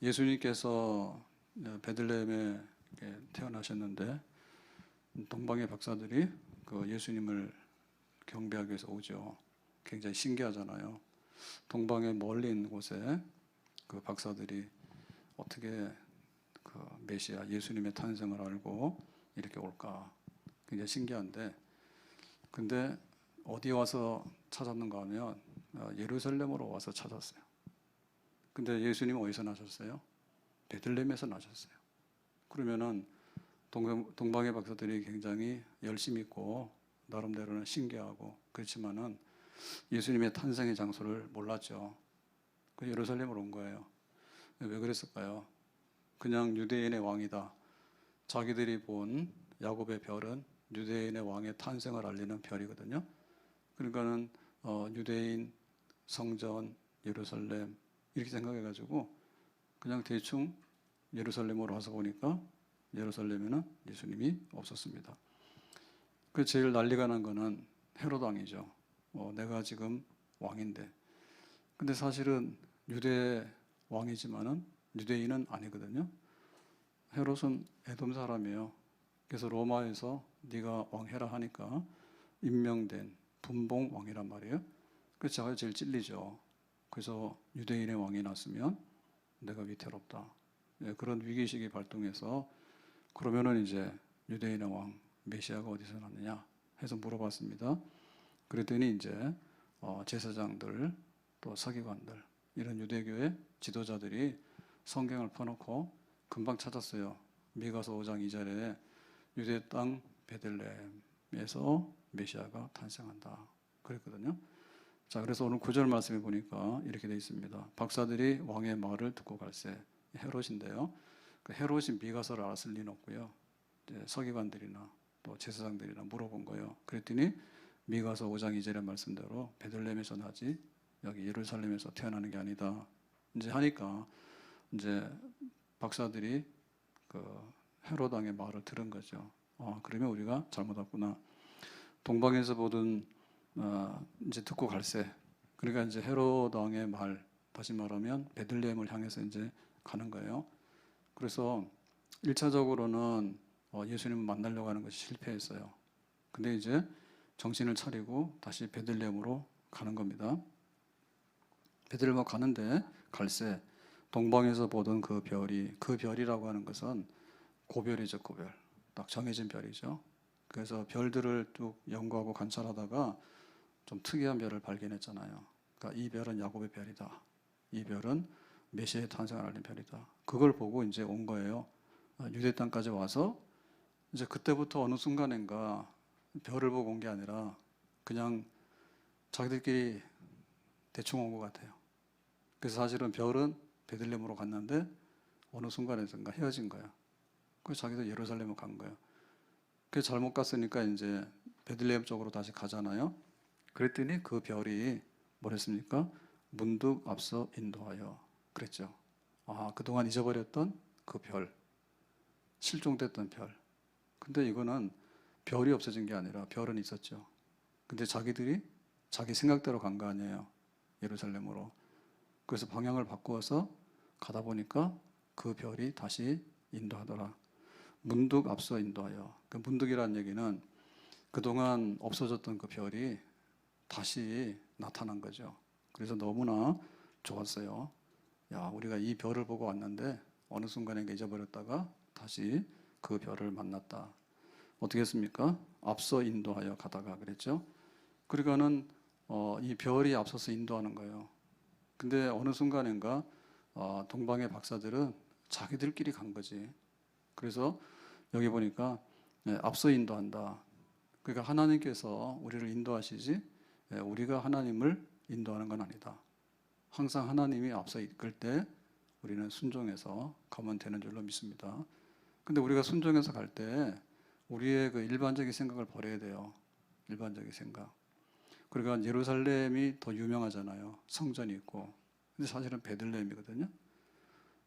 예수님께서 베들레헴에 태어나셨는데 동방의 박사들이 그 예수님을 경배하기 위해서 오죠. 굉장히 신기하잖아요. 동방의 멀리 있는 곳에 그 박사들이 어떻게 그 메시아 예수님의 탄생을 알고 이렇게 올까? 굉장히 신기한데, 근데 어디 와서 찾았는가 하면 예루살렘으로 와서 찾았어요. 근데 예수님은 어디서 나셨어요? 베들레헴에서 나셨어요. 그러면은 동방의 박사들이 굉장히 열심히 있고 나름대로는 신기하고 그렇지만은 예수님의 탄생의 장소를 몰랐죠. 그 예루살렘으로 온 거예요. 왜 그랬을까요? 그냥 유대인의 왕이다. 자기들이 본 야곱의 별은 유대인의 왕의 탄생을 알리는 별이거든요. 그러니까는 유대인 성전 예루살렘 이렇게 생각해가지고 그냥 대충 예루살렘으로 와서 보니까 예루살렘에는 예수님이 없었습니다. 그 제일 난리가 난 거는 헤롯 왕이죠. 내가 지금 왕인데, 근데 사실은 유대 왕이지만은 유대인은 아니거든요. 헤롯은 에돔 사람이에요. 그래서 로마에서 네가 왕해라 하니까 임명된 분봉 왕이란 말이에요. 그래서 제가 제일 찔리죠. 그래서 유대인의 왕이 났으면 내가 위태롭다. 그런 위기의식이 발동해서 그러면은 이제 유대인의 왕 메시아가 어디서 났느냐 해서 물어봤습니다. 그랬더니 이제 제사장들 또 서기관들 이런 유대교의 지도자들이 성경을 펴놓고 금방 찾았어요. 미가서 5장 2절에 유대 땅 베들레헴에서 메시아가 탄생한다 그랬거든요. 자, 그래서 오늘 9절 말씀에 보니까 이렇게 되어 있습니다. 박사들이 왕의 말을 듣고 갈새. 헤롯인데요. 그 헤롯이 미가서를 알았을 리는 없고요. 이제 서기관들이나 또 제사장들이나 물어본 거예요. 그랬더니 미가서 5장 2절의 말씀대로 베들레헴에서 나지 여기 예루살렘에서 태어나는 게 아니다. 이제 하니까 이제 박사들이 그 헤롯 왕의 말을 들은 거죠. 그러면 우리가 잘못 왔구나. 동방에서 보던 이제 듣고 갈새. 그러니까 이제 헤롯 왕의 말, 다시 말하면 베들레헴을 향해서 이제 가는 거예요. 그래서 1차적으로는 예수님을 만나려고 하는 것이 실패했어요. 근데 이제 정신을 차리고 다시 베들레헴으로 가는 겁니다. 베들레헴으로 가는데 갈새 동방에서 보던 그 별이라고 하는 것은 고별이죠, 고별. 딱 정해진 별이죠. 그래서 별들을 쭉 연구하고 관찰하다가 좀 특이한 별을 발견했잖아요. 그러니까 이 별은 야곱의 별이다. 이 별은 메시아의 탄생을 알린 별이다. 그걸 보고 이제 온 거예요. 유대 땅까지 와서 이제 그때부터 어느 순간인가 별을 보고 온 게 아니라 그냥 자기들끼리 대충 온 것 같아요. 그래서 사실은 별은 베들레헴으로 갔는데 어느 순간에선가 헤어진 거야. 그래서 자기도 예루살렘으로 간 거예요. 그 잘못 갔으니까 이제 베들레헴 쪽으로 다시 가잖아요. 그랬더니 그 별이 뭐랬습니까? 문득 앞서 인도하여 그랬죠. 그동안 잊어버렸던 그 별, 실종됐던 별. 근데 이거는 별이 없어진 게 아니라 별은 있었죠. 근데 자기들이 자기 생각대로 간 거 아니에요. 예루살렘으로. 그래서 방향을 바꾸어서 가다 보니까 그 별이 다시 인도하더라. 문득 앞서 인도하여. 그 문득이라는 얘기는 그동안 없어졌던 그 별이 다시 나타난 거죠. 그래서 너무나 좋았어요. 야, 우리가 이 별을 보고 왔는데 어느 순간에 잊어버렸다가 다시 그 별을 만났다. 어떻게 했습니까? 앞서 인도하여 가다가 그랬죠. 그러니까는 이 별이 앞서서 인도하는 거예요. 근데 어느 순간인가 동방의 박사들은 자기들끼리 간 거지. 그래서 여기 보니까 앞서 인도한다. 그러니까 하나님께서 우리를 인도하시지 우리가 하나님을 인도하는 건 아니다. 항상 하나님이 앞서 이끌 때 우리는 순종해서 가면 되는 줄로 믿습니다. 근데 우리가 순종해서 갈 때 우리의 그 일반적인 생각을 버려야 돼요. 일반적인 생각. 그러니까 예루살렘이 더 유명하잖아요. 성전이 있고. 근데 사실은 베들레헴이거든요.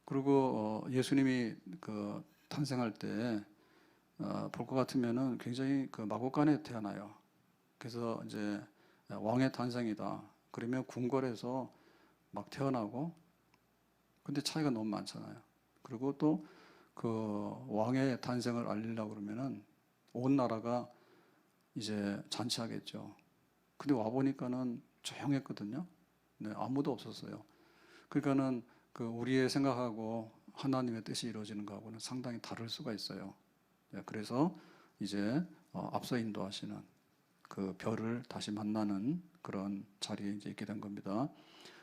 그리고 예수님이 그 탄생할 때 볼 것 같으면은 굉장히 그 마곡간에 태어나요. 그래서 이제 왕의 탄생이다. 그러면 궁궐에서 막 태어나고 근데 차이가 너무 많잖아요. 그리고 또 그 왕의 탄생을 알리려고 그러면은 온 나라가 이제 잔치하겠죠. 근데 와 보니까는 조용했거든요. 네, 아무도 없었어요. 그러니까는 그 우리의 생각하고 하나님의 뜻이 이루어지는 거하고는 상당히 다를 수가 있어요. 네, 그래서 이제 앞서 인도하시는 그 별을 다시 만나는 그런 자리에 이제 있게 된 겁니다.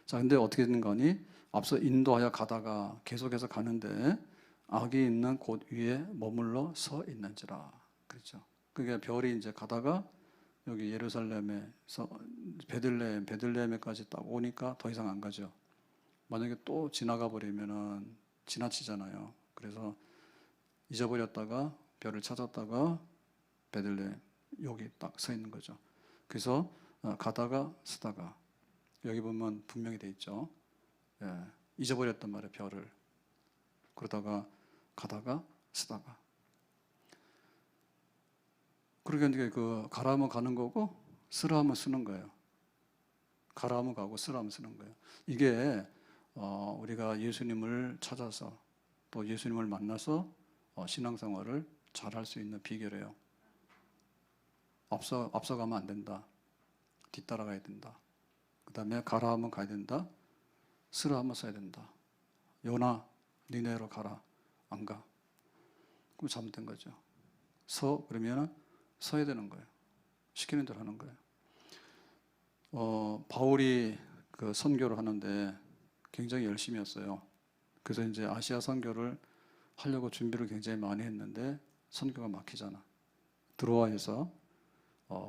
자, 근데 어떻게 된 거니? 앞서 인도하여 가다가 계속해서 가는데 악이 있는 곳 위에 머물러 서 있는지라. 그렇죠. 그게 별이 이제 가다가 여기 예루살렘에서 베들레헴에까지 딱 오니까 더 이상 안 가죠. 만약에 또 지나가 버리면은 지나치잖아요. 그래서 잊어버렸다가 별을 찾았다가 베들레헴 여기 딱 서 있는 거죠. 그래서 가다가 쓰다가 여기 보면 분명히 돼 있죠. 예, 잊어버렸단 말이에요, 별을. 그러다가 가다가 쓰다가. 그러니까 이제 그 가라 하면 가는 거고 쓰라 하면 쓰는 거예요. 가라 하면 가고 쓰라 하면 쓰는 거예요. 이게 우리가 예수님을 찾아서 또 예수님을 만나서 신앙생활을 잘할 수 있는 비결이에요. 앞서가면 안 된다. 뒤따라가야 된다. 그 다음에 가라 하면 가야 된다. 쓰라 하면 써야 된다. 요나 니네로 가라. 안 가. 그럼 잘못된 거죠. 그러면 서야 되는 거예요. 시키는 대로 하는 거예요. 바울이 그 선교를 하는데 굉장히 열심히 했어요. 그래서 이제 아시아 선교를 하려고 준비를 굉장히 많이 했는데 선교가 막히잖아. 드로아에서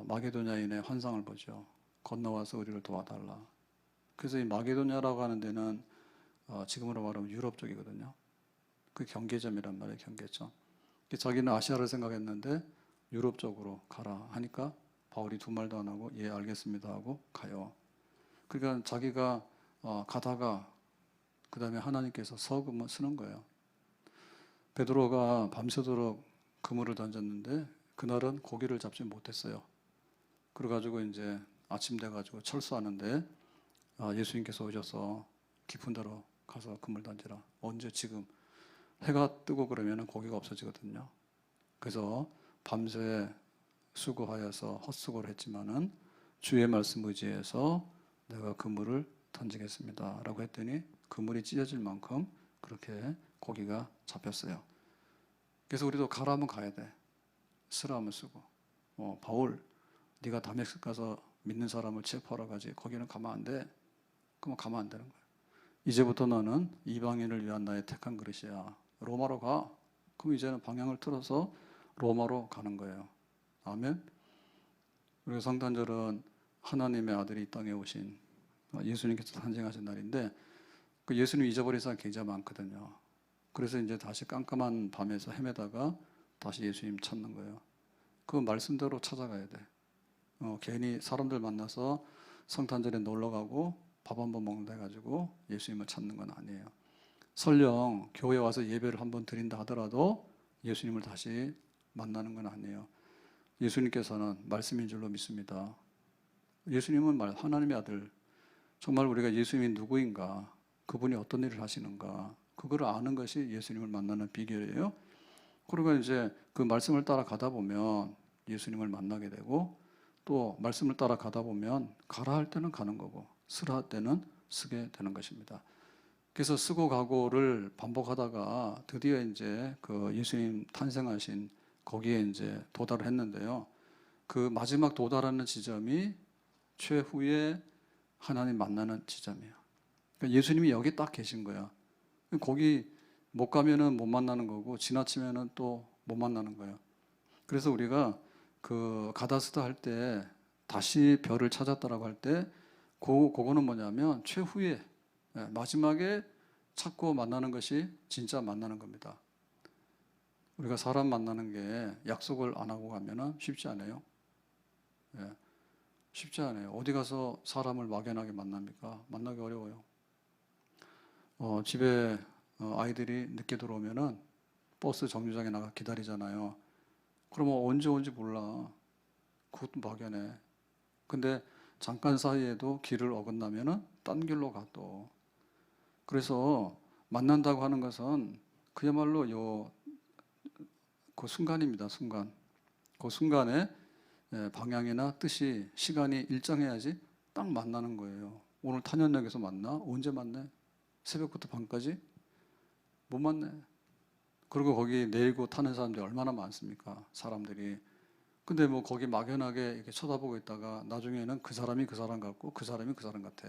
마게도냐인의 환상을 보죠. 건너와서 우리를 도와달라. 그래서 이 마게도냐라고 하는 데는 지금으로 말하면 유럽 쪽이거든요. 그 경계점이란 말이에요, 경계점. 자기는 아시아를 생각했는데 유럽 쪽으로 가라 하니까 바울이 두 말도 안 하고 예 알겠습니다 하고 가요. 그러니까 자기가 가다가 그 다음에 하나님께서 서금을 쓰는 거예요. 베드로가 밤새도록 그물을 던졌는데 그날은 고기를 잡지 못했어요. 그래가지고 이제 아침 돼가지고 철수하는데 예수님께서 오셔서 깊은 데로 가서 그물 던지라. 언제 지금 해가 뜨고 그러면 고기가 없어지거든요. 그래서 밤새 수고하여서 헛수고를 했지만은 주의 말씀 의지해서 내가 그물을 던지겠습니다 라고 했더니 그물이 찢어질 만큼 그렇게 고기가 잡혔어요. 그래서 우리도 가라 하면 가야 돼. 쓰라 하면 쓰고. 바울 네가 다메섹 가서 믿는 사람을 체포하러 가지 거기는 가면 안 돼. 그러면 가면 안 되는 거예요. 이제부터 너는 이방인을 위한 나의 택한 그릇이야. 로마로 가. 그럼 이제는 방향을 틀어서 로마로 가는 거예요. 아멘. 우리가 성탄절은 하나님의 아들이 이 땅에 오신 예수님께서 탄생하신 날인데 그 예수님 잊어버린 사람 굉장히 많거든요. 그래서 이제 다시 깜깜한 밤에서 헤매다가 다시 예수님 찾는 거예요. 그 말씀대로 찾아가야 돼. 괜히 사람들 만나서 성탄절에 놀러 가고 밥 한번 먹는다 해가지고 예수님을 찾는 건 아니에요. 설령 교회 와서 예배를 한번 드린다 하더라도 예수님을 다시 만나는 건 아니에요. 예수님께서는 말씀인 줄로 믿습니다. 예수님은 하나님의 아들. 정말 우리가 예수님이 누구인가, 그분이 어떤 일을 하시는가, 그거를 아는 것이 예수님을 만나는 비결이에요. 그리고 이제 그 말씀을 따라가다 보면 예수님을 만나게 되고 또 말씀을 따라가다 보면 가라 할 때는 가는 거고 쓰라 할 때는 쓰게 되는 것입니다. 그래서 쓰고 가고를 반복하다가 드디어 이제 그 예수님 탄생하신 거기에 이제 도달을 했는데요. 그 마지막 도달하는 지점이 최후의 하나님 만나는 지점이에요. 그러니까 예수님이 여기 딱 계신 거야. 거기 못 가면은 못 만나는 거고 지나치면은 또 못 만나는 거예요. 그래서 우리가 그 가다스다 할 때 다시 별을 찾았다라고 할 때 그거는 뭐냐면 최후의 마지막에 찾고 만나는 것이 진짜 만나는 겁니다. 우리가 사람 만나는 게 약속을 안 하고 가면은 쉽지 않아요. 예, 쉽지 않아요. 어디 가서 사람을 막연하게 만납니까? 만나기 어려워요. 집에 아이들이 늦게 들어오면은 버스 정류장에 나가 기다리잖아요. 그러면 언제 온지 몰라. 그것도 막연해. 근데 잠깐 사이에도 길을 어긋나면은 딴 길로 가 또. 그래서 만난다고 하는 것은 그야말로 그 순간입니다. 순간. 그 순간에 방향이나 뜻이 시간이 일정해야지 딱 만나는 거예요. 오늘 탄현역에서 만나? 언제 만나? 새벽부터 밤까지? 못 만나. 그리고 거기 내리고 타는 사람들이 얼마나 많습니까? 사람들이. 근데 뭐 거기 막연하게 이렇게 쳐다보고 있다가 나중에는 그 사람이 그 사람 같고 그 사람이 그 사람 같아.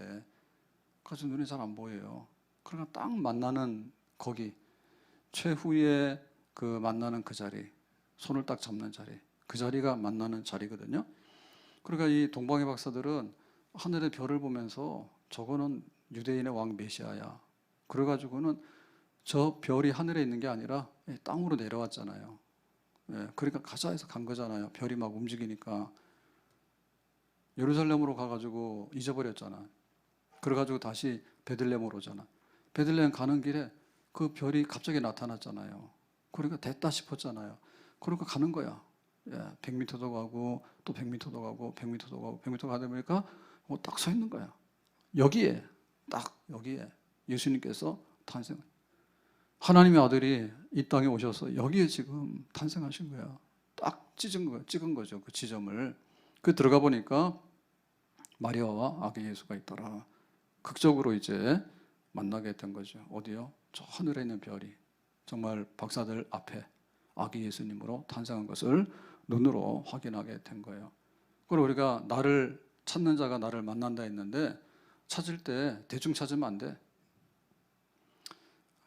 그래서 눈이 잘 안 보여요. 그러니까 딱 만나는 거기 최후의 그 만나는 그 자리, 손을 딱 잡는 자리, 그 자리가 만나는 자리거든요. 그러니까 이 동방의 박사들은 하늘의 별을 보면서 저거는 유대인의 왕 메시아야. 그래가지고는 저 별이 하늘에 있는 게 아니라 땅으로 내려왔잖아요. 그러니까 가자 해서 간 거잖아요. 별이 막 움직이니까. 예루살렘으로 가가지고 잊어버렸잖아. 그래가지고 다시 베들레헴으로 오잖아. 베들레헴 가는 길에 그 별이 갑자기 나타났잖아요. 그러니까 됐다 싶었잖아요. 그러니까 가는 거야. 100m도 가고 또 100m도 가고 100m도 가고 100m 가다 보니까 딱 서 있는 거야. 여기에 딱 여기에 예수님께서 탄생. 하나님의 아들이 이 땅에 오셔서 여기에 지금 탄생하신 거야. 딱 찍은 거죠. 그 지점을. 그 들어가 보니까 마리아와 아기 예수가 있더라. 극적으로 이제 만나게 된 거죠. 어디요? 저 하늘에 있는 별이 정말 박사들 앞에 아기 예수님으로 탄생한 것을 눈으로 확인하게 된 거예요. 그리고 우리가 나를 찾는 자가 나를 만난다 했는데 찾을 때 대충 찾으면 안 돼.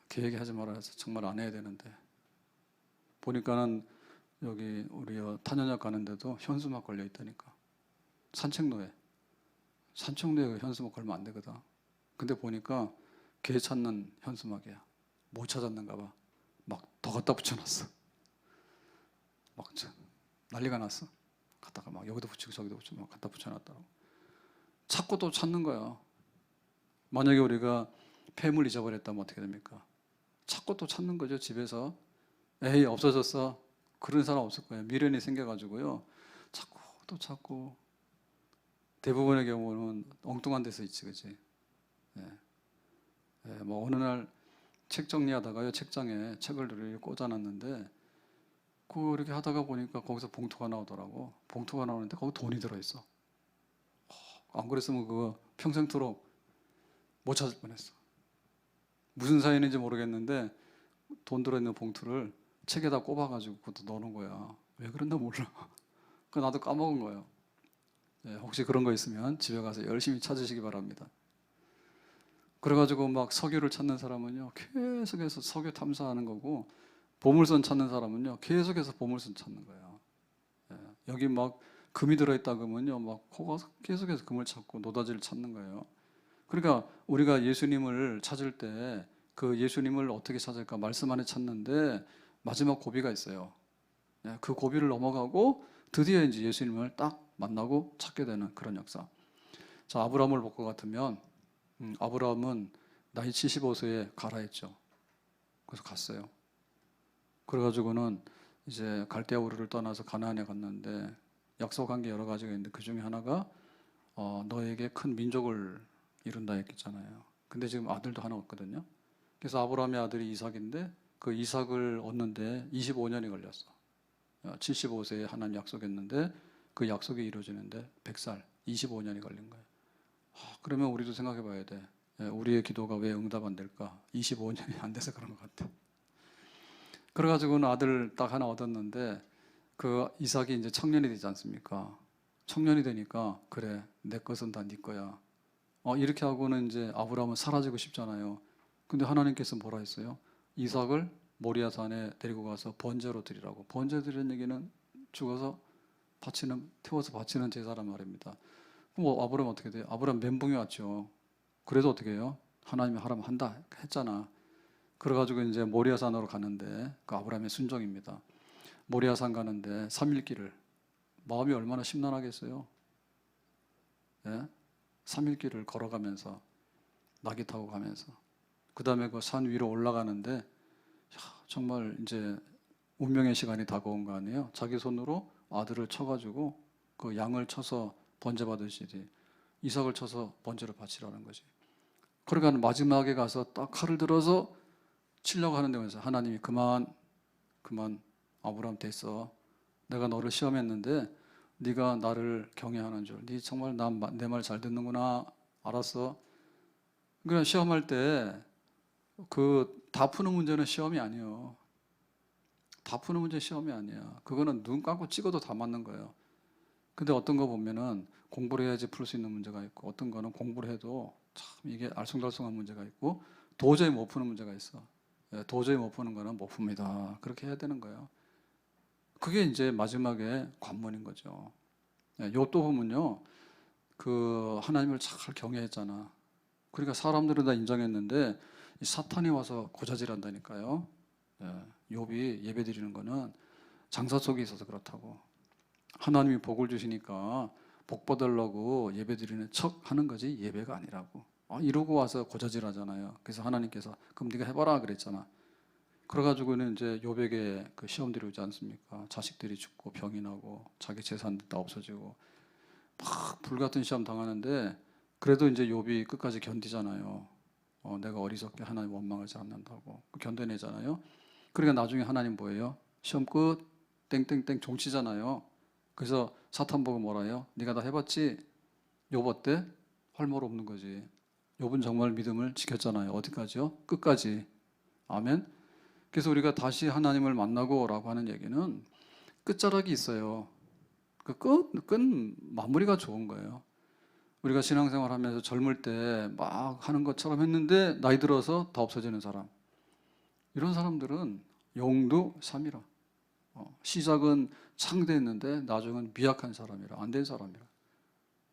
계획하지 말아서 정말 안 해야 되는데 보니까는 여기 우리 탄현역 가는데도 현수막 걸려 있다니까. 산책로에 현수막 걸면 안 되거든. 근데 보니까 개 찾는 현수막이야. 못 찾았는가 봐. 막 더 갖다 붙여놨어. 막 난리가 났어. 갖다가 막 여기도 붙이고 저기도 붙이고 막 갖다 붙여놨다고. 찾고 또 찾는 거야. 만약에 우리가 폐물 잊어버렸다면 어떻게 됩니까? 찾고 또 찾는 거죠. 집에서 에이 없어졌어. 그런 사람 없을 거예요. 미련이 생겨가지고요. 찾고 또 찾고. 대부분의 경우는 엉뚱한 데서 있지, 그치? 뭐 어느 날 책 정리하다가요 책장에 책을 이렇게 꽂아놨는데 그렇게 하다가 보니까 거기서 봉투가 나오더라고. 봉투가 나오는데 거기 돈이 들어있어. 안 그랬으면 그거 평생토록 못 찾을 뻔했어. 무슨 사연인지 모르겠는데 돈 들어있는 봉투를 책에다 꼽아가지고 그것도 넣어놓은 거야. 왜 그런다 몰라. 그 나도 까먹은 거예요. 혹시 그런 거 있으면 집에 가서 열심히 찾으시기 바랍니다. 그래가지고 막 석유를 찾는 사람은요 계속해서 석유 탐사하는 거고 보물선 찾는 사람은요 계속해서 보물선 찾는 거예요. 여기 막 금이 들어있다 그러면요 막 계속해서 금을 찾고 노다지를 찾는 거예요. 그러니까 우리가 예수님을 찾을 때 그 예수님을 어떻게 찾을까 말씀 안에 찾는데 마지막 고비가 있어요. 그 고비를 넘어가고 드디어 이제 예수님을 딱 만나고 찾게 되는 그런 역사. 자, 아브라함을 볼 것 같으면 아브라함은 나이 75세에 가라 했죠. 그래서 갔어요. 그래가지고는 이제 갈대아 우르를 떠나서 가나안에 갔는데 약속한 게 여러 가지가 있는데 그 중에 하나가 너에게 큰 민족을 이룬다 했잖아요. 근데 지금 아들도 하나 없거든요. 그래서 아브라함의 아들이 이삭인데 그 이삭을 얻는데 25년이 걸렸어. 75세에 하나님 약속했는데 그 약속이 이루어지는데 100살, 25년이 걸린 거예요. 그러면 우리도 생각해 봐야 돼. 우리의 기도가 왜 응답 안 될까? 25년이 안 돼서 그런 것 같아. 그래가지고는 아들 딱 하나 얻었는데 그 이삭이 이제 청년이 되지 않습니까? 청년이 되니까 그래 내 것은 다 네 거야. 이렇게 하고는 이제 아브라함은 사라지고 싶잖아요. 근데 하나님께서 뭐라 했어요? 이삭을 모리아산에 데리고 가서 번제로 드리라고. 번제 드리는 얘기는 죽어서 태워서 바치는 제사란 말입니다. 그럼 아브라함 어떻게 돼요? 아브라함 멘붕이 왔죠. 그래서 어떻게 해요? 하나님이 하라면 한다 했잖아. 그래가지고 이제 모리아산으로 가는데 그 아브라함의 순종입니다. 모리아산 가는데 3일 길을 마음이 얼마나 심란하겠어요? 3일 길을 걸어가면서 나귀 타고 가면서 그 다음에 그 산 위로 올라가는데 정말 이제 운명의 시간이 다가온 거 아니에요? 자기 손으로 아들을 쳐가지고 그 양을 쳐서 번제 받으시지 이삭을 쳐서 번제를 바치라는 거지. 그러니까 마지막에 가서 딱 칼을 들어서 치려고 하는데 그래서 하나님이 그만 아브라함 됐어. 내가 너를 시험했는데 네가 나를 경외하는 줄. 네 정말 내 말 잘 듣는구나. 알았어. 그러니까 시험할 때 그 다 푸는 문제는 시험이 아니에요. 다 푸는 문제 시험이 아니야. 그거는 눈 감고 찍어도 다 맞는 거예요. 근데 어떤 거 보면은 공부를 해야지 풀 수 있는 문제가 있고 어떤 거는 공부를 해도 참 이게 알쏭달쏭한 문제가 있고 도저히 못 푸는 문제가 있어. 예, 도저히 못 푸는 거는 못 풉니다. 그렇게 해야 되는 거예요. 그게 이제 마지막에 관문인 거죠. 예, 요또 보면요. 그 하나님을 잘 경외했잖아. 그러니까 사람들은 다 인정했는데 이 사탄이 와서 고자질한다니까요. 예, 욥이 예배 드리는 거는 장사 속에 있어서 그렇다고. 하나님이 복을 주시니까 복 받으려고 예배 드리는 척 하는 거지 예배가 아니라고. 이러고 와서 고자질하잖아요. 그래서 하나님께서 그럼 네가 해봐라 그랬잖아. 그래가지고는 이제 욥에게 그 시험들이 오지 않습니까? 자식들이 죽고 병이 나고 자기 재산도 다 없어지고 막 불같은 시험 당하는데 그래도 이제 욥이 끝까지 견디잖아요. 내가 어리석게 하나님 원망하지 않는다고 견뎌내잖아요. 그러니까 나중에 하나님 뭐예요? 시험 끝 땡땡땡 종치잖아요. 그래서 사탄 보고 뭐라 해요? 네가 다 해봤지? 욥 어때? 할 말 없는 거지. 욥은 정말 믿음을 지켰잖아요. 어디까지요? 끝까지. 아멘. 그래서 우리가 다시 하나님을 만나고라고 하는 얘기는 끝자락이 있어요. 그 끝 마무리가 좋은 거예요. 우리가 신앙생활 하면서 젊을 때 막 하는 것처럼 했는데 나이 들어서 다 없어지는 사람. 이런 사람들은 용두삼이라. 시작은 창대했는데 나중은 미약한 사람이라, 안 된 사람이라.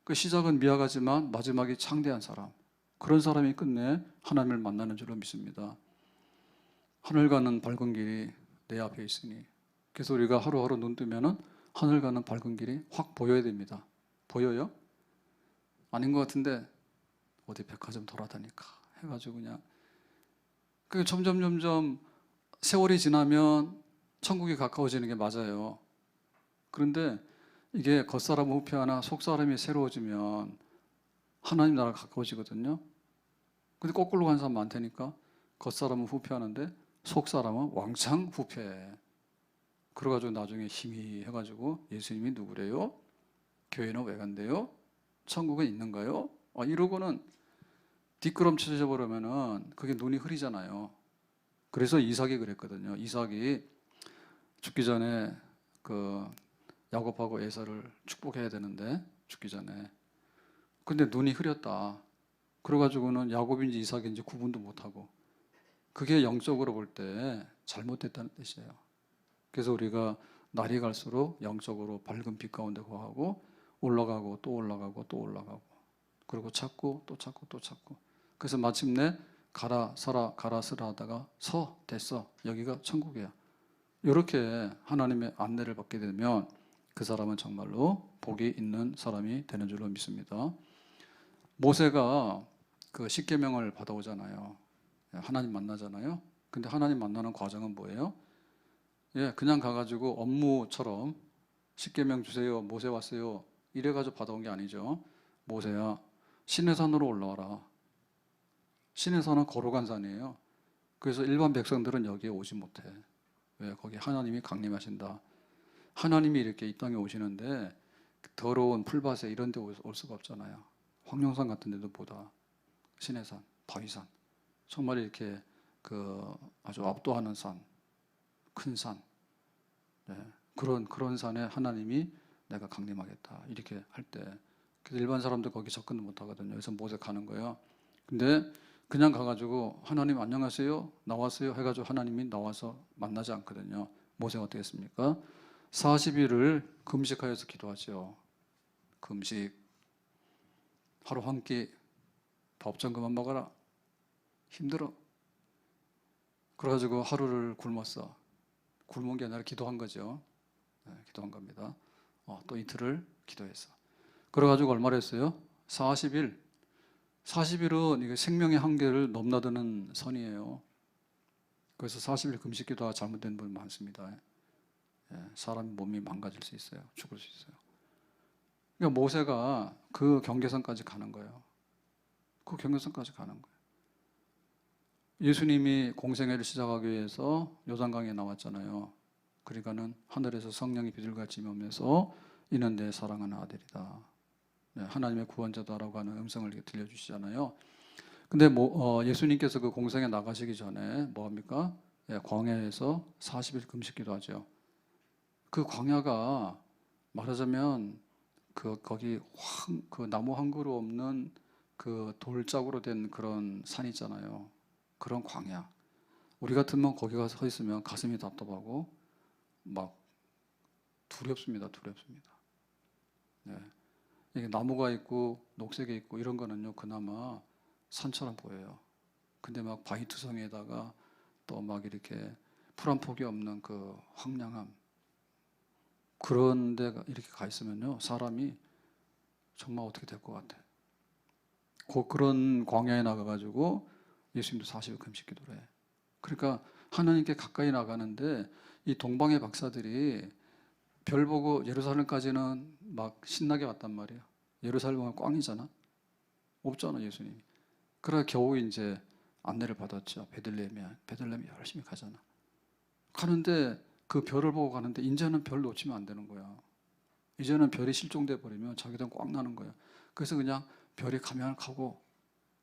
그 시작은 미약하지만 마지막이 창대한 사람. 그런 사람이 끝내 하나님을 만나는 줄로 믿습니다. 하늘 가는 밝은 길이 내 앞에 있으니. 그래서 우리가 하루하루 눈 뜨면은 하늘 가는 밝은 길이 확 보여야 됩니다. 보여요? 아닌 것 같은데 어디 백화점 돌아다니까 해가지고 그냥 그 점점 세월이 지나면 천국이 가까워지는 게 맞아요. 그런데 이게 겉사람 후패하나 속사람이 새로워지면 하나님 나라가 가까워지거든요. 근데 거꾸로 가는 사람 많다니까 겉사람은 후패하는데 속사람은 왕창 후패해. 그래가지고 나중에 힘이 해가지고 예수님이 누구래요? 교회는 왜 간대요? 천국은 있는가요? 이러고는 뒷걸음쳐져 버리면은 그게 눈이 흐리잖아요. 그래서 이삭이 그랬거든요. 이삭이 죽기 전에 그 야곱하고 에사를 축복해야 되는데 죽기 전에 근데 눈이 흐렸다. 그래가지고는 야곱인지 이삭인지 구분도 못하고 그게 영적으로 볼 때 잘못됐다는 뜻이에요. 그래서 우리가 날이 갈수록 영적으로 밝은 빛 가운데 거하고 올라가고 또 올라가고 또 올라가고 그리고 찾고 또 찾고 또 찾고 그래서 마침내 가라 서라 가라 서라 하다가 됐어 여기가 천국이야. 이렇게 하나님의 안내를 받게 되면 그 사람은 정말로 복이 있는 사람이 되는 줄로 믿습니다. 모세가 그 십계명을 받아오잖아요. 하나님 만나잖아요. 근데 하나님 만나는 과정은 뭐예요? 그냥 가가지고 업무처럼 십계명 주세요. 모세 왔어요. 이래가지고 받아온 게 아니죠. 모세야 시내산으로 올라와라. 시내산은 거룩한 산이에요. 그래서 일반 백성들은 여기에 오지 못해. 왜? 거기 하나님이 강림하신다. 하나님이 이렇게 이 땅에 오시는데 더러운 풀밭에 이런 데 올 수가 없잖아요. 황룡산 같은 데도 보다 시내산, 바위산 정말 이렇게 그 아주 압도하는 산, 큰 산, 그런 산에 하나님이 내가 강림하겠다 이렇게 할 때 일반 사람들 거기 접근도 못 하거든요. 그래서 모세 가는 거예요. 근데 그냥 가가지고 하나님 안녕하세요 나왔어요 해가지고 하나님이 나와서 만나지 않거든요. 모세가 어떻게 했습니까? 40일을 금식하여서 기도하죠. 금식 하루 한 끼 밥 좀 그만 먹어라. 힘들어. 그래가지고 하루를 굶었어. 굶은 게 아니라 기도한 거죠. 기도한 겁니다. 또 이틀을 기도했어. 그래가지고 얼마를 했어요? 40일. 40일은 이게 생명의 한계를 넘나드는 선이에요. 그래서 40일 금식 기도가 잘못된 분 많습니다. 사람 몸이 망가질 수 있어요. 죽을 수 있어요. 그러니까 모세가 그 경계선까지 가는 거예요. 그 경계선까지 가는 거예요. 예수님이 공생애를 시작하기 위해서 요단강에 나왔잖아요. 그러니까는 하늘에서 성령이 비둘기같이 임하면서 이는 내 사랑하는 아들이다. 네, 하나님의 구원자다라고 하는 음성을 들려주시잖아요. 근데 예수님께서 그 공생에 나가시기 전에 뭐 합니까? 예, 광야에서 40일 금식기도 하죠. 그 광야가 말하자면 거기 그 나무 한 그루 없는 그 돌짝으로 된 그런 산 있잖아요. 그런 광야. 우리 같으면 거기 가서 서 있으면 가슴이 답답하고 막 두렵습니다. 두렵습니다. 네. 이게 나무가 있고 녹색이 있고 이런 거는요 그나마 산처럼 보여요. 근데 막 바위투성이에다가 또 막 이렇게 풀 한 폭이 없는 그 황량함 그런 데가 이렇게 가 있으면요 사람이 정말 어떻게 될 것 같아. 그런 광야에 나가가지고 예수님도 40일 금식 기도를 해. 그러니까 하나님께 가까이 나가는데 이 동방의 박사들이 별 보고 예루살렘까지는 막 신나게 왔단 말이야. 예루살렘은 꽝이잖아. 없잖아 예수님이. 그래 겨우 이제 안내를 받았죠. 베들레헴이 열심히 가잖아. 가는데 그 별을 보고 가는데 이제는 별 놓치면 안 되는 거야. 이제는 별이 실종돼 버리면 자기들은 꽝 나는 거야. 그래서 그냥 별이 가면 가고.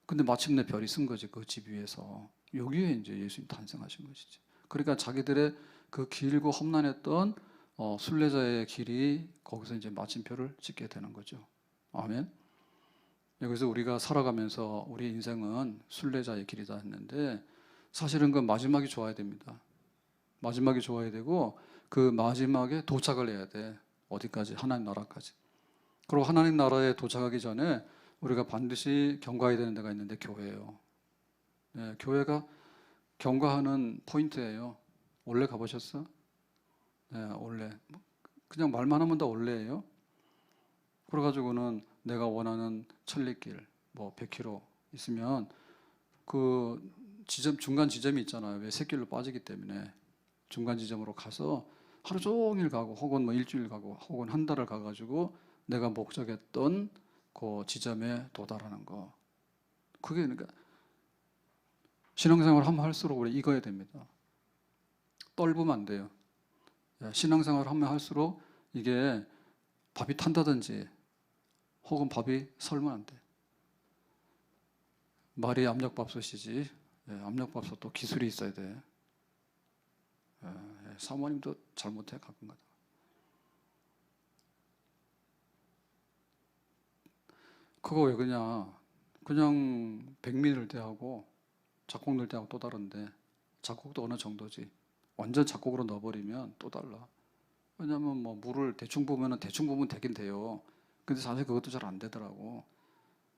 근데 마침내 별이 쓴 거지 그 집 위에서. 여기에 이제 예수님 탄생하신 것이지. 그러니까 자기들의 그 길고 험난했던 순례자의 길이 거기서 이제 마침표를 찍게 되는 거죠. 아멘. 여기서 우리가 살아가면서 우리 인생은 순례자의 길이다 했는데 사실은 그 마지막이 좋아야 됩니다. 마지막이 좋아야 되고 그 마지막에 도착을 해야 돼. 어디까지? 하나님 나라까지. 그리고 하나님 나라에 도착하기 전에 우리가 반드시 경과해야 되는 데가 있는데 교회예요. 네, 교회가 경과하는 포인트예요. 올레 가보셨어? 네, 올레. 그냥 말만 하면 다 올레예요. 그래가지고는 내가 원하는 천리길 뭐 100km 있으면 그 중간 지점이 있잖아요. 왜 새길로 빠지기 때문에 중간 지점으로 가서 하루 종일 가고 혹은 뭐 일주일 가고 혹은 한 달을 가가지고 내가 목적했던 그 지점에 도달하는 거. 그게 그러니까 신앙생활 하면 할수록 우리 익어야 됩니다. 떫으면 안 돼요. 신앙생활 하면 할수록 이게 밥이 탄다든지 혹은 밥이 설면 안 돼. 말이 압력밥솥이지. 압력밥솥도 기술이 있어야 돼. 사모님도 잘못해 가끔가다. 그거 왜 그냥 백미를 때하고 작곡 넣을 때하고 또 다른데 작곡도 어느 정도지. 완전 작곡으로 넣어버리면 또 달라. 왜냐면 뭐 물을 대충 부으면 되긴 돼요. 근데 사실 그것도 잘 안 되더라고.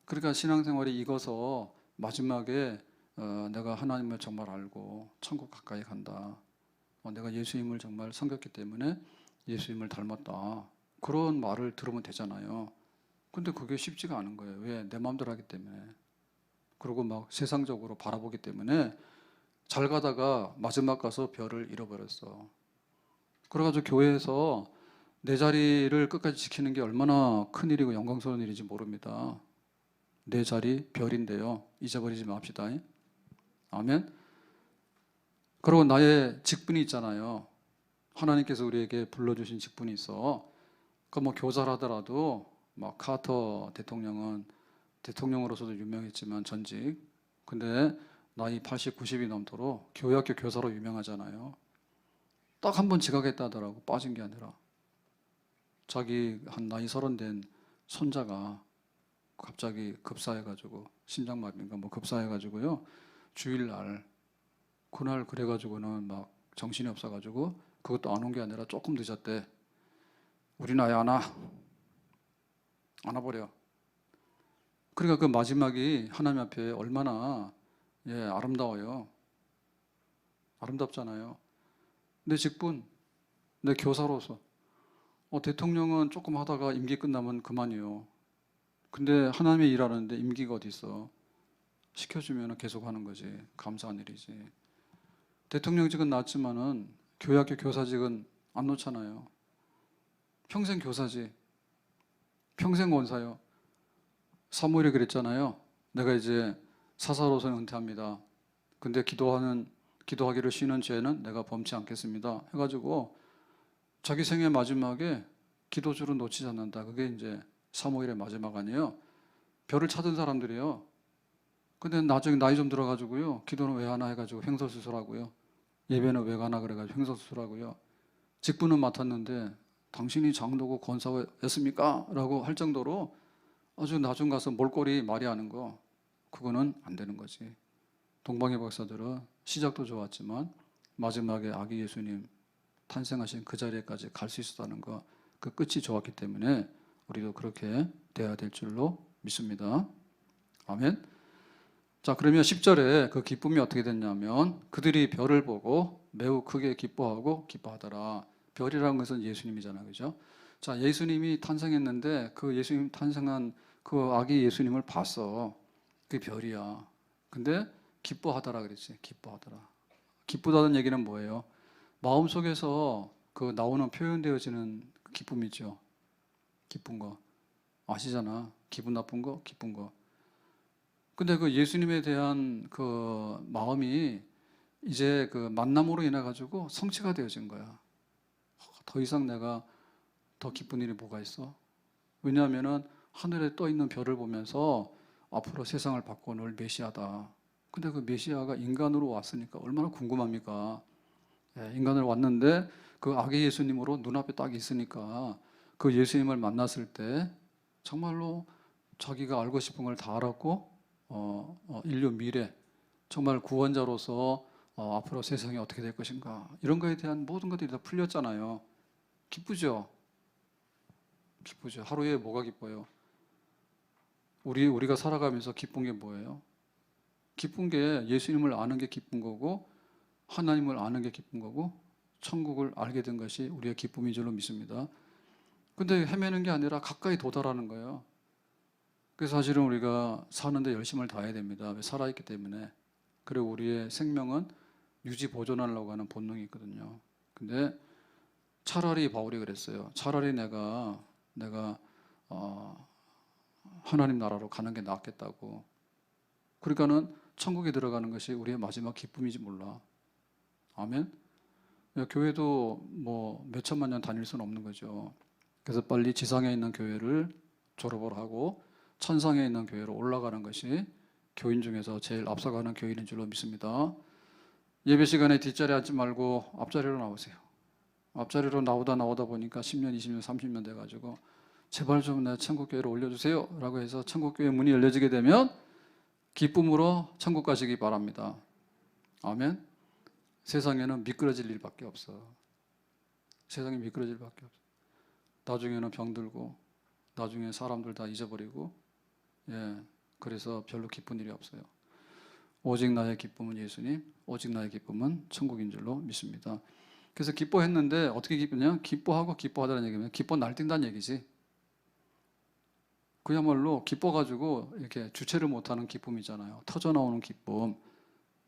그러니까 신앙생활이 익어서 마지막에 내가 하나님을 정말 알고 천국 가까이 간다. 내가 예수님을 정말 섬겼기 때문에 예수님을 닮았다. 그런 말을 들으면 되잖아요. 근데 그게 쉽지가 않은 거예요. 왜? 내 마음대로 하기 때문에. 그리고 막 세상적으로 바라보기 때문에 잘 가다가 마지막 가서 별을 잃어버렸어. 그래가지고 교회에서 내 자리를 끝까지 지키는 게 얼마나 큰일이고 영광스러운 일인지 모릅니다. 내 자리 별인데요. 잊어버리지 맙시다. 아멘. 그리고 나의 직분이 있잖아요. 하나님께서 우리에게 불러주신 직분이 있어. 그 뭐 교사를 하더라도 막 카터 대통령은 대통령으로서도 유명했지만 전직. 근데 나이 80, 90이 넘도록 교회학교 교사로 유명하잖아요. 딱 한 번 지각했다 하더라고. 빠진 게 아니라. 자기 한 나이 30 된 손자가 갑자기 급사해가지고 심장마비인가 뭐 급사해가지고요. 주일날 그날 그래가지고는 막 정신이 없어가지고 그것도 안 온 게 아니라 조금 늦었대. 우린 아예 안 와. 안 와버려. 그러니까 그 마지막이 하나님 앞에 얼마나 아름다워요. 아름답잖아요. 내 직분, 내 교사로서. 대통령은 조금 하다가 임기 끝나면 그만이에요. 근데 하나님의 일하는데 임기가 어디 있어? 시켜주면 계속 하는 거지. 감사한 일이지. 대통령직은 낮지만은 교회학교 교사직은 안 놓잖아요. 평생 교사지. 평생 원사요. 사무엘이 그랬잖아요. 내가 이제 사사로서는 은퇴합니다. 근데 기도하기를 쉬는 죄는 내가 범치 않겠습니다. 해가지고 자기 생애 마지막에 기도줄을 놓치지 않는다. 그게 이제 사무엘의 마지막 아니에요. 별을 찾은 사람들이에요. 근데 나중에 나이 좀 들어가지고요. 기도는 왜 하나 해가지고 횡설수설하고요. 예배는 왜 가나 그래가지고 횡설수설하고요. 직분은 맡았는데 당신이 장로고 권사였습니까? 라고 할 정도로 아주 나중 가서 몰골이 말이 하는 거, 그거는 안 되는 거지. 동방의 박사들은 시작도 좋았지만 마지막에 아기 예수님 탄생하신 그 자리에까지 갈 수 있었다는 거, 그 끝이 좋았기 때문에 우리도 그렇게 돼야 될 줄로 믿습니다. 아멘. 자, 그러면 10절에 그 기쁨이 어떻게 됐냐면 그들이 별을 보고 매우 크게 기뻐하고 기뻐하더라. 별이라는 것은 예수님이잖아요. 그죠? 자, 예수님이 탄생했는데 그 예수님 탄생한 그 아기 예수님을 봤어. 그게 별이야. 근데 기뻐하더라 그랬지. 기뻐하더라. 기쁘다는 얘기는 뭐예요? 마음속에서 그 나오는 표현되어지는 기쁨이죠. 기쁜 거. 아시잖아. 기분 나쁜 거, 기쁜 거. 근데 그 예수님에 대한 그 마음이 이제 그 만남으로 인해 가지고 성취가 되어진 거야. 더 이상 내가 더 기쁜 일이 뭐가 있어? 왜냐하면은 하늘에 떠 있는 별을 보면서 앞으로 세상을 바꿔놓을 메시아다. 근데 그 메시아가 인간으로 왔으니까 얼마나 궁금합니까? 인간으로 왔는데 그 아기 예수님으로 눈앞에 딱 있으니까 그 예수님을 만났을 때 정말로 자기가 알고 싶은 걸 다 알았고 인류 미래, 정말 구원자로서 앞으로 세상이 어떻게 될 것인가, 이런 거에 대한 모든 것들이 다 풀렸잖아요. 기쁘죠? 기쁘죠. 하루에 뭐가 기뻐요? 우리가 살아가면서 기쁜 게 뭐예요? 기쁜 게 예수님을 아는 게 기쁜 거고, 하나님을 아는 게 기쁜 거고, 천국을 알게 된 것이 우리의 기쁨인 줄로 믿습니다. 근데 헤매는 게 아니라 가까이 도달하는 거예요. 그래서 사실은 우리가 사는데 열심을 다해야 됩니다. 왜? 살아있기 때문에. 그리고 우리의 생명은 유지 보존하려고 하는 본능이 있거든요. 근데 차라리 바울이 그랬어요. 차라리 내가 하나님 나라로 가는 게 낫겠다고. 그러니까는 천국에 들어가는 것이 우리의 마지막 기쁨이지 몰라. 아멘. 교회도 뭐 몇천만 년 다닐 수는 없는 거죠. 그래서 빨리 지상에 있는 교회를 졸업을 하고 천상에 있는 교회로 올라가는 것이 교인 중에서 제일 앞서가는 교인인 줄로 믿습니다. 예배 시간에 뒷자리에 앉지 말고 앞자리로 나오세요. 앞자리로 나오다 보니까 10년, 20년, 30년 돼가지고 제발 좀 내 천국교회로 올려주세요 라고 해서 천국교회 문이 열려지게 되면 기쁨으로 천국 가시기 바랍니다. 아멘. 세상에는 미끄러질 일밖에 없어. 세상에 미끄러질 일밖에 없어. 나중에는 병들고, 나중에 사람들 다 잊어버리고, 그래서 별로 기쁜 일이 없어요. 오직 나의 기쁨은 예수님, 오직 나의 기쁨은 천국인 줄로 믿습니다. 그래서 기뻐했는데 어떻게 기쁘냐? 기뻐하고 기뻐하다는 얘기면 기뻐 날뛴다는 얘기지. 그야말로 기뻐가지고 이렇게 주체를 못하는 기쁨이잖아요. 터져나오는 기쁨.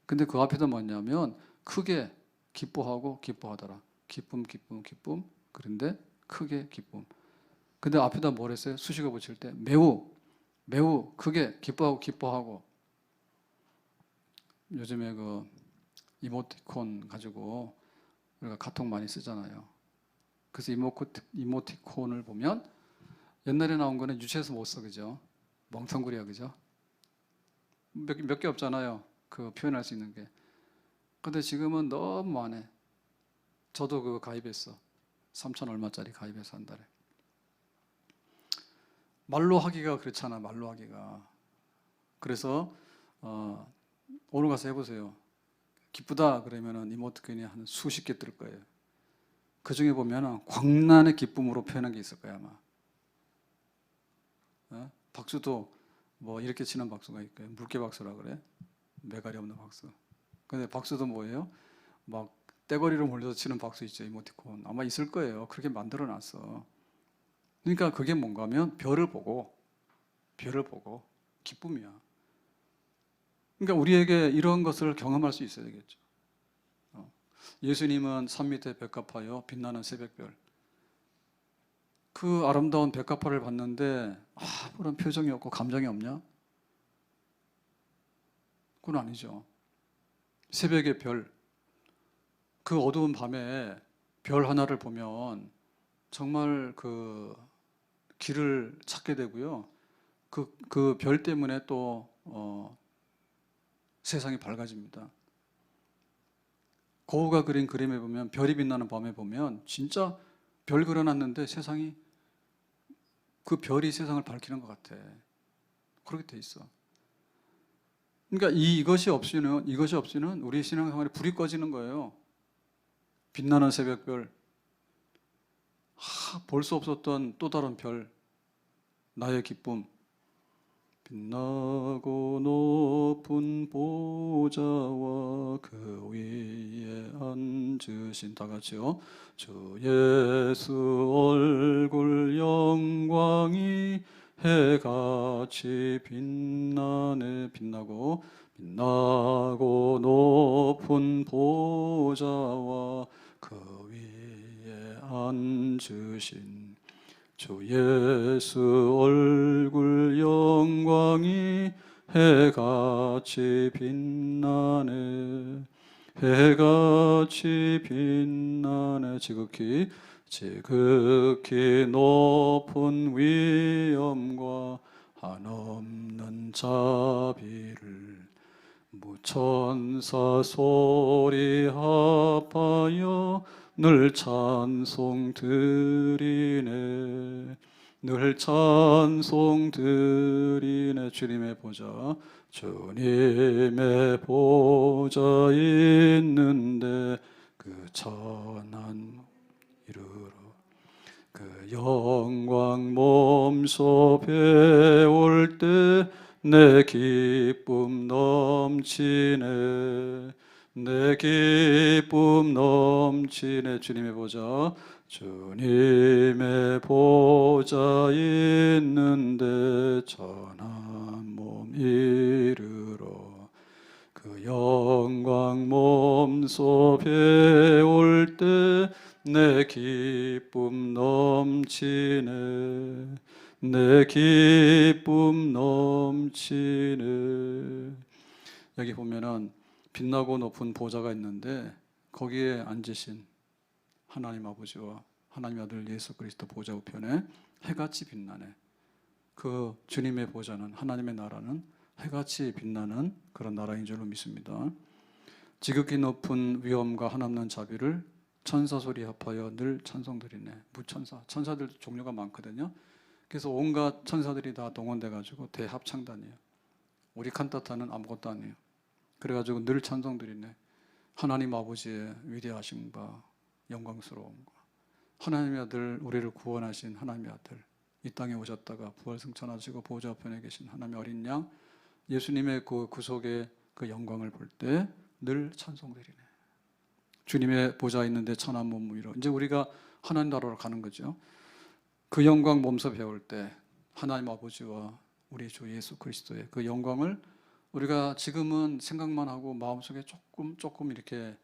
근데 그 앞에도 뭐냐면 크게 기뻐하고 기뻐하더라. 기쁨, 기쁨, 기쁨. 그런데 크게 기쁨. 근데 앞에다 뭘 했어요? 수식어 붙일 때 매우, 매우 크게 기뻐하고 기뻐하고. 요즘에 그 이모티콘 가지고 우리가 카톡 많이 쓰잖아요. 그래서 이모티콘을 보면 옛날에 나온 거는 유치해서 못 써, 그죠? 멍텅구리야, 그죠? 몇 개 없잖아요. 그 표현할 수 있는 게. 근데 지금은 너무 많네. 저도 그거 가입했어. 3천 얼마짜리 가입해서 한 달에. 말로 하기가 그렇잖아, 말로 하기가. 그래서 오늘 가서 해보세요. 기쁘다 그러면은 이모티콘이 한 수십 개 뜰 거예요. 그 중에 보면은 광란의 기쁨으로 표현한 게 있을 거야, 아마. 박수도 뭐 이렇게 치는 박수가 있고요. 물개 박수라 그래. 매갈이 없는 박수. 근데 박수도 뭐예요? 막 떼거리로 몰려서 치는 박수 있죠, 이모티콘. 아마 있을 거예요. 그렇게 만들어 놨어. 그러니까 그게 뭔가 하면 별을 보고 기쁨이야. 그러니까 우리에게 이런 것을 경험할 수 있어야 되겠죠. 예수님은 산 밑에 백합화여 빛나는 새벽별. 그 아름다운 백합화를 봤는데 아무런 표정이 없고 감정이 없냐? 그건 아니죠. 새벽의 별, 그 어두운 밤에 별 하나를 보면 정말 그 길을 찾게 되고요. 그 별 때문에 또 세상이 밝아집니다. 고흐가 그린 그림에 보면, 별이 빛나는 밤에 보면 진짜 별 그려놨는데 세상이, 그 별이 세상을 밝히는 것 같아. 그렇게 돼 있어. 그러니까 이것이 없이는 우리 신앙생활에 불이 꺼지는 거예요. 빛나는 새벽별, 볼 수 없었던 또 다른 별, 나의 기쁨. 빛나고 높은 보좌와 그 위에 앉으신, 다 같이요. 주 예수 얼굴 영광이 해같이 빛나네. 빛나고 높은 보좌와 그 위에 앉으신 주 예수 얼굴 영광이 해같이 빛나네. 해같이 빛나네. 지극히 높은 위엄과 한없는 자비를 무천사 소리 합하여 늘 찬송 드리네. 늘 찬송 드리네. 주님의 보좌, 주님의 보좌 있는데 그 천한 이르러 그 영광 몸소 배울 때 내 기쁨 넘치네. 내 기쁨 넘치네. 주님의 보좌, 주님의 보좌 있는데 천한 몸 이르러 그 영광 몸소 배울 때 내 기쁨 넘치네. 내 기쁨 넘치네. 여기 보면은 빛나고 높은 보좌가 있는데 거기에 앉으신 하나님 아버지와 하나님 아들 예수 그리스도 보좌 우편에 해같이 빛나네. 그 주님의 보좌는, 하나님의 나라는 해같이 빛나는 그런 나라인 줄로 믿습니다. 지극히 높은 위엄과 한없는 자비를 천사 소리 합하여 늘 찬송드리네. 무천사, 천사들 종류가 많거든요. 그래서 온갖 천사들이 다 동원돼 가지고 대합창단이에요. 우리 칸타타는 아무것도 아니에요. 그래가지고 늘 찬송드리네. 하나님 아버지의 위대하심과 영광스러움과 하나님의 아들, 우리를 구원하신 하나님의 아들, 이 땅에 오셨다가 부활승천하시고 보좌 우편에 계신 하나님의 어린 양, 예수님의 그 구속의 그 영광을 볼 때 늘 찬송드리네. 주님의 보좌 있는데 천한 몸 위로. 이제 우리가 하나님 나라로 가는 거죠. 그 영광 몸소 배울 때 하나님 아버지와 우리 주 예수 그리스도의 그 영광을 우리가 지금은 생각만 하고 마음속에 조금 이렇게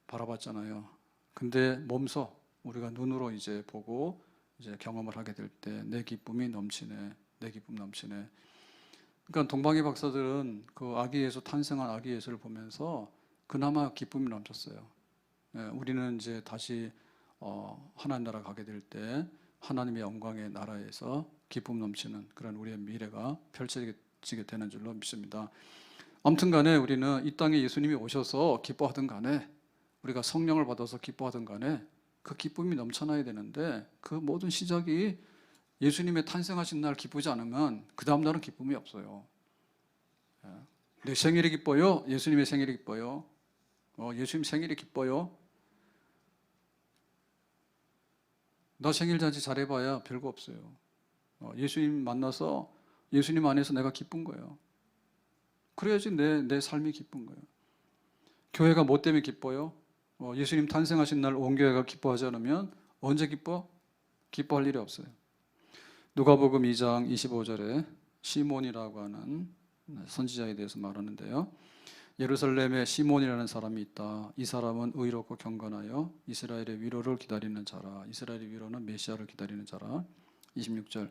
바라봤잖아요. 근데 몸소 우리가 눈으로 이제 보고 이제 경험을 하게 될 때 내 기쁨이 넘치네. 내 기쁨 넘치네. 그러니까 동방의 박사들은 그 아기 예수, 탄생한 아기 예수를 보면서 그나마 기쁨이 넘쳤어요. 우리는 이제 다시 하나님 나라 가게 될 때 하나님의 영광의 나라에서 기쁨 넘치는 그런 우리의 미래가 펼쳐지게 되는 줄로 믿습니다. 아무튼 간에 우리는 이 땅에 예수님이 오셔서 기뻐하든 간에, 우리가 성령을 받아서 기뻐하든 간에 그 기쁨이 넘쳐나야 되는데, 그 모든 시작이 예수님의 탄생하신 날 기쁘지 않으면 그 다음 날은 기쁨이 없어요. 내 생일이 기뻐요? 예수님의 생일이 기뻐요? 예수님 생일이 기뻐요? 나 생일잔치 잘해봐야 별거 없어요. 예수님 만나서 예수님 안에서 내가 기쁜 거예요. 그래야지 내 삶이 기쁜 거예요. 교회가 뭐 때문에 기뻐요? 예수님 탄생하신 날 온 교회가 기뻐하지 않으면 언제 기뻐? 기뻐할 일이 없어요. 누가복음 2장 25절에 시몬이라고 하는 선지자에 대해서 말하는데요. 예루살렘에 시몬이라는 사람이 있다. 이 사람은 의롭고 경건하여 이스라엘의 위로를 기다리는 자라. 이스라엘의 위로는 메시아를 기다리는 자라. 26절.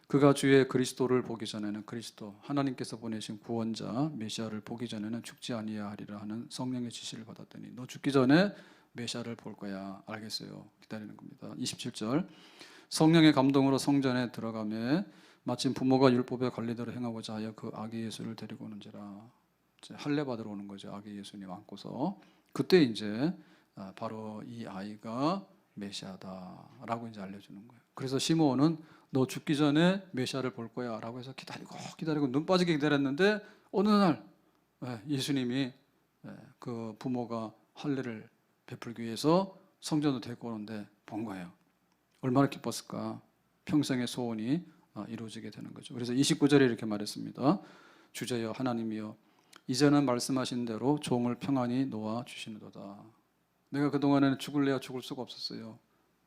그가 주의 그리스도를 보기 전에는 그리스도 하나님께서 보내신 구원자 메시아를 보기 전에는 죽지 아니하리라 하는 성령의 지시를 받았더니 너 죽기 전에 메시아를 볼 거야. 알겠어요. 기다리는 겁니다. 27절 성령의 감동으로 성전에 들어가매 마침 부모가 율법의 관리대로 행하고자 하여 그 아기 예수를 데리고 오는지라. 이제 할례 받으러 오는 거죠. 아기 예수님 안고서. 그때 이제 바로 이 아이가 메시아다라고 이제 알려주는 거예요. 그래서 시므온은 너 죽기 전에 메시아를 볼 거야 라고 해서 기다리고 눈 빠지게 기다렸는데 어느 날 예수님이 그 부모가 할례를 베풀기 위해서 성전으로 데리고 오는데 본 거예요. 얼마나 기뻤을까. 평생의 소원이 이루어지게 되는 거죠. 그래서 29절에 이렇게 말했습니다. 주제여 하나님이여 이제는 말씀하신 대로 종을 평안히 놓아 주시는도다. 내가 그동안에는 죽을래야 죽을 수가 없었어요.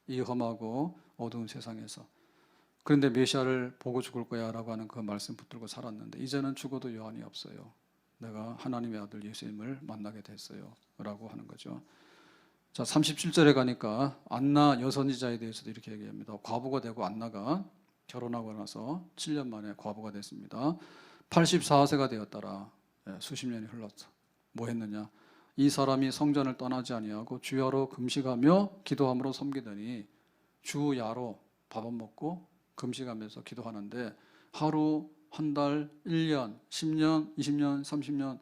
이 험하고 어두운 세상에서. 그런데 메시아를 보고 죽을 거야 라고 하는 그 말씀 붙들고 살았는데 이제는 죽어도 여한이 없어요. 내가 하나님의 아들 예수님을 만나게 됐어요 라고 하는 거죠. 자, 37절에 가니까 안나 여선지자에 대해서도 이렇게 얘기합니다. 과부가 되고 안나가 결혼하고 나서 7년 만에 과부가 됐습니다. 84세가 되었더라. 수십 년이 흘렀어. 뭐 했느냐? 이 사람이 성전을 떠나지 아니하고 주야로 금식하며 기도함으로 섬기더니 주야로 밥 안 먹고 금식하면서 기도하는데 하루, 한 달, 1년, 10년, 20년, 30년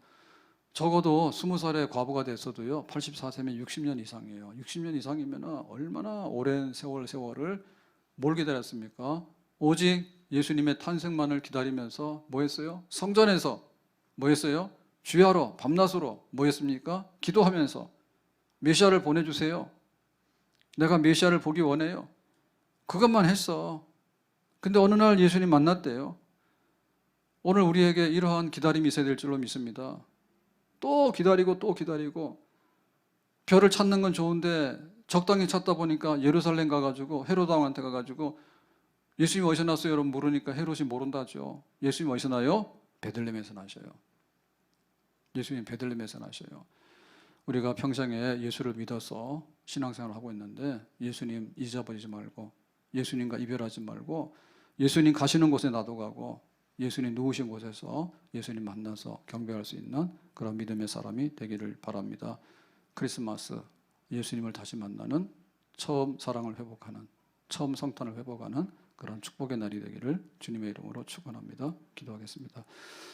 적어도 20살에 과부가 됐어도요 84세면 60년 이상이에요. 60년 이상이면 얼마나 오랜 세월을 뭘 기다렸습니까? 오직 예수님의 탄생만을 기다리면서 뭐 했어요? 성전에서 뭐 했어요? 주야로 밤낮으로 뭐 했습니까? 기도하면서 메시아를 보내주세요. 내가 메시아를 보기 원해요. 그것만 했어. 근데 어느 날 예수님 만났대요. 오늘 우리에게 이러한 기다림이 있어야 될 줄로 믿습니다. 또 기다리고 또 기다리고 별을 찾는 건 좋은데 적당히 찾다 보니까 예루살렘 가가지고 헤롯 왕한테 가가지고 예수님 어디서 났어요? 여러분 물으니까 헤롯이 모른다죠. 예수님 어디서 나요? 베들레헴에서 나셔요. 예수님 베들레헴에서 나셔요. 우리가 평생에 예수를 믿어서 신앙생활을 하고 있는데 예수님 잊어버리지 말고 예수님과 이별하지 말고 예수님 가시는 곳에 나도 가고 예수님 누우신 곳에서 예수님 만나서 경배할 수 있는 그런 믿음의 사람이 되기를 바랍니다. 크리스마스 예수님을 다시 만나는 처음 사랑을 회복하는 처음 성탄을 회복하는 그런 축복의 날이 되기를 주님의 이름으로 축원합니다. 기도하겠습니다.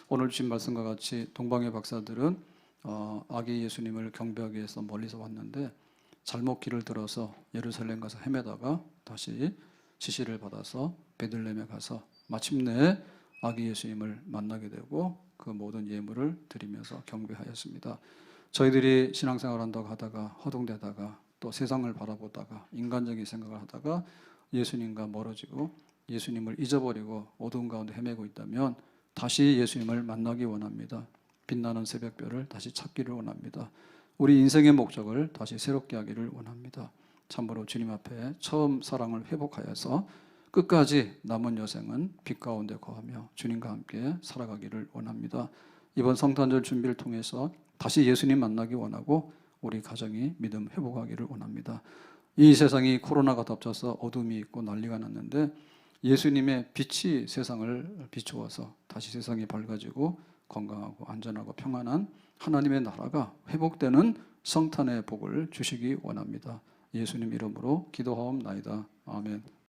오늘 주신 말씀과 같이 동방의 박사들은 아기 예수님을 경배하기 위해서 멀리서 왔는데 잘못 길을 들어서 예루살렘 가서 헤매다가 다시 지시를 받아서 베들레헴에 가서 마침내 아기 예수님을 만나게 되고 그 모든 예물을 드리면서 경배하였습니다. 저희들이 신앙생활 한다고 하다가 허둥대다가 또 세상을 바라보다가 인간적인 생각을 하다가 예수님과 멀어지고 예수님을 잊어버리고 어두운 가운데 헤매고 있다면 다시 예수님을 만나기 원합니다. 빛나는 새벽별을 다시 찾기를 원합니다. 우리 인생의 목적을 다시 새롭게 하기를 원합니다. 참으로 주님 앞에 처음 사랑을 회복하여서 끝까지 남은 여생은 빛 가운데 거하며 주님과 함께 살아가기를 원합니다. 이번 성탄절 준비를 통해서 다시 예수님 만나기 원하고 우리 가정이 믿음 회복하기를 원합니다. 이 세상이 코로나가 덮쳐서 어둠이 있고 난리가 났는데 예수님의 빛이 세상을 비추어서 다시 세상이 밝아지고 건강하고 안전하고 평안한 하나님의 나라가 회복되는 성탄의 복을 주시기 원합니다. 예수님 이름으로 기도하옵나이다. 아멘.